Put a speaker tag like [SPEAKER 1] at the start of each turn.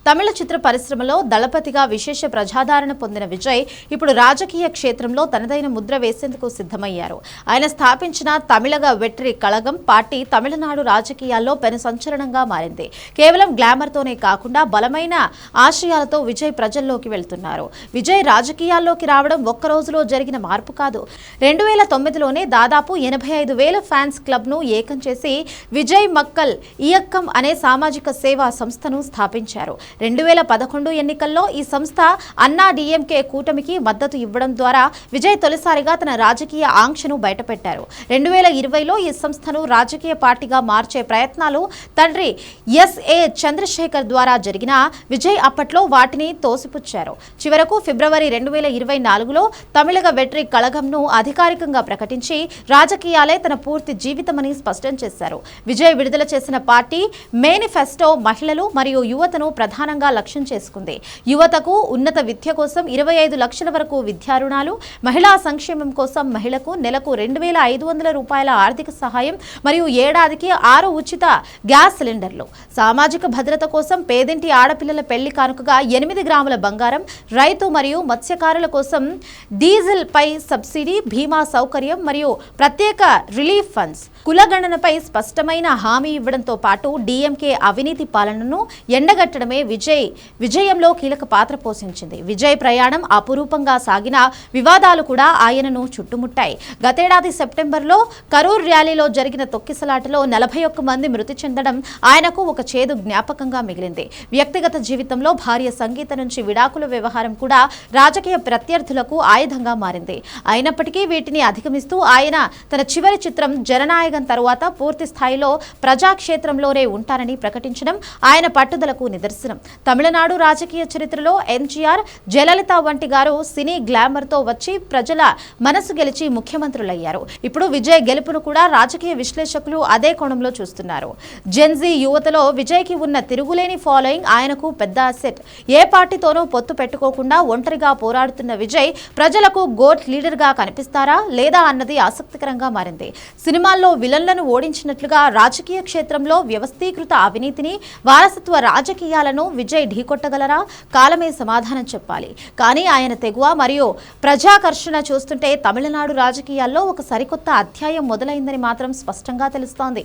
[SPEAKER 1] తమిళ చిత్ర పరిశ్రమలో దళపతిగా విశేష ప్రజాదరణ పొందిన విజయ్ ఇప్పుడు రాజకీయ క్షేత్రంలో తనదైన ముద్ర వేసేందుకు సిద్ధమయ్యారు. ఆయన స్థాపించిన తమిళగ వెట్రి కళగం పార్టీ తమిళనాడు రాజకీయాల్లో పెను సంచలనంగా మారింది. కేవలం గ్లామర్తోనే కాకుండా బలమైన ఆశయాలతో విజయ్ ప్రజల్లోకి వెళ్తున్నారు. విజయ్ రాజకీయాల్లోకి రావడం ఒక్క రోజులో జరిగిన మార్పు కాదు. 2009లోనే దాదాపు 85,000 ఫ్యాన్స్ క్లబ్ను ఏకం చేసి విజయ్ మక్కల్ ఇయక్కం అనే సామాజిక సేవా సంస్థను స్థాపించారు. 2011 ఎన్నికల్లో ఈ సంస్థ అన్నా డిఎంకే కూటమికి మద్దతు ఇవ్వడం ద్వారా విజయ్ తొలిసారిగా తన రాజకీయ ఆంక్షను బయటపెట్టారు. 2020లో ఈ సంస్థను రాజకీయ పార్టీగా మార్చే ప్రయత్నాలు తండ్రి ఎస్ఏ చంద్రశేఖర్ ద్వారా జరిగిన విజయ్ అప్పట్లో వాటిని తోసిపుచ్చారు. చివరకు ఫిబ్రవరి 2024లో తమిళగ వెట్రి కళగంను అధికారికంగా ప్రకటించి రాజకీయాలే తన పూర్తి జీవితమని స్పష్టం చేశారు. విజయ్ విడుదల చేసిన పార్టీ మేనిఫెస్టో మహిళలు మరియు యువతను ప్రధానంగా లక్ష్యం చేసుకుంది. యువతకు ఉన్నత విద్య కోసం 25 లక్షల వరకు విద్యా రుణాలు, మహిళా సంక్షేమం కోసం మహిళకు నెలకు 2,500 రూపాయల ఆర్థిక సహాయం మరియు ఏడాదికి 6 ఉచిత గ్యాస్ సిలిండర్లు, సామాజిక భద్రత కోసం పేదింటి ఆడపిల్లల పెళ్లి కానుకగా 8 గ్రాముల బంగారం, రైతు మరియు మత్స్యకారుల కోసం డీజిల్ పై సబ్సిడీ, బీమా సౌకర్యం మరియు ప్రత్యేక రిలీఫ్ ఫండ్స్, కులగణనపై స్పష్టమైన హామీ ఇవ్వడంతో పాటు డిఎంకే అవినీతి పాలనను ఎండగట్టడమే విజయంలో కీలక పాత్ర పోషించింది. విజయ్ ప్రయాణం అపురూపంగా సాగిన వివాదాలు కూడా ఆయనను చుట్టుముట్టాయి. గతేడాది సెప్టెంబర్లో కరూర్ ర్యాలీలో జరిగిన తొక్కిసలాటలో 41 మంది మృతి చెందడం ఆయనకు ఒక చేదు జ్ఞాపకంగా మిగిలింది. వ్యక్తిగత జీవితంలో భార్య సంగీత నుంచి విడాకుల వ్యవహారం కూడా రాజకీయ ప్రత్యర్థులకు ఆయుధంగా మారింది. అయినప్పటికీ వీటిని అధిగమిస్తూ ఆయన తన చివరి చిత్రం జననాయకం తరువాత పూర్తి స్థాయిలో ప్రజాక్షేత్రంలోనే ఉంటారని ప్రకటించడం ఆయన పట్టుదలకు నిదర్శనం. తమిళనాడు రాజకీయ చరిత్రలో ఎన్టీఆర్, జయలలిత వంటి గారు సినీ గ్లామర్తో వచ్చి ప్రజల మనసు గెలిచి ముఖ్యమంత్రులయ్యారు. ఇప్పుడు విజయ్ గెలుపును కూడా రాజకీయ విశ్లేషకులు అదే కోణంలో చూస్తున్నారు. జెన్జీ యువతలో విజయ్కి ఉన్న తిరుగులేని ఫాలోయింగ్ ఆయనకు పెద్ద అసెట్. ఏ పార్టీతోనూ పొత్తు పెట్టుకోకుండా ఒంటరిగా పోరాడుతున్న విజయ్ ప్రజలకు గోట్ లీడర్గా కనిపిస్తారా లేదా అన్నది ఆసక్తికరంగా మారింది. సినిమాల్లో విలన్లను ఓడించినట్లుగా రాజకీయ క్షేత్రంలో వ్యవస్థీకృత అవినీతిని, వారసత్వ రాజకీయాలను విజయ్ ఢీకొట్టగలరా? కాలమే సమాధానం చెప్పాలి. కానీ ఆయన తెగువ మరియు ప్రజాకర్షణ చూస్తుంటే తమిళనాడు రాజకీయాల్లో ఒక సరికొత్త అధ్యాయం మొదలైందని మాత్రం స్పష్టంగా తెలుస్తోంది.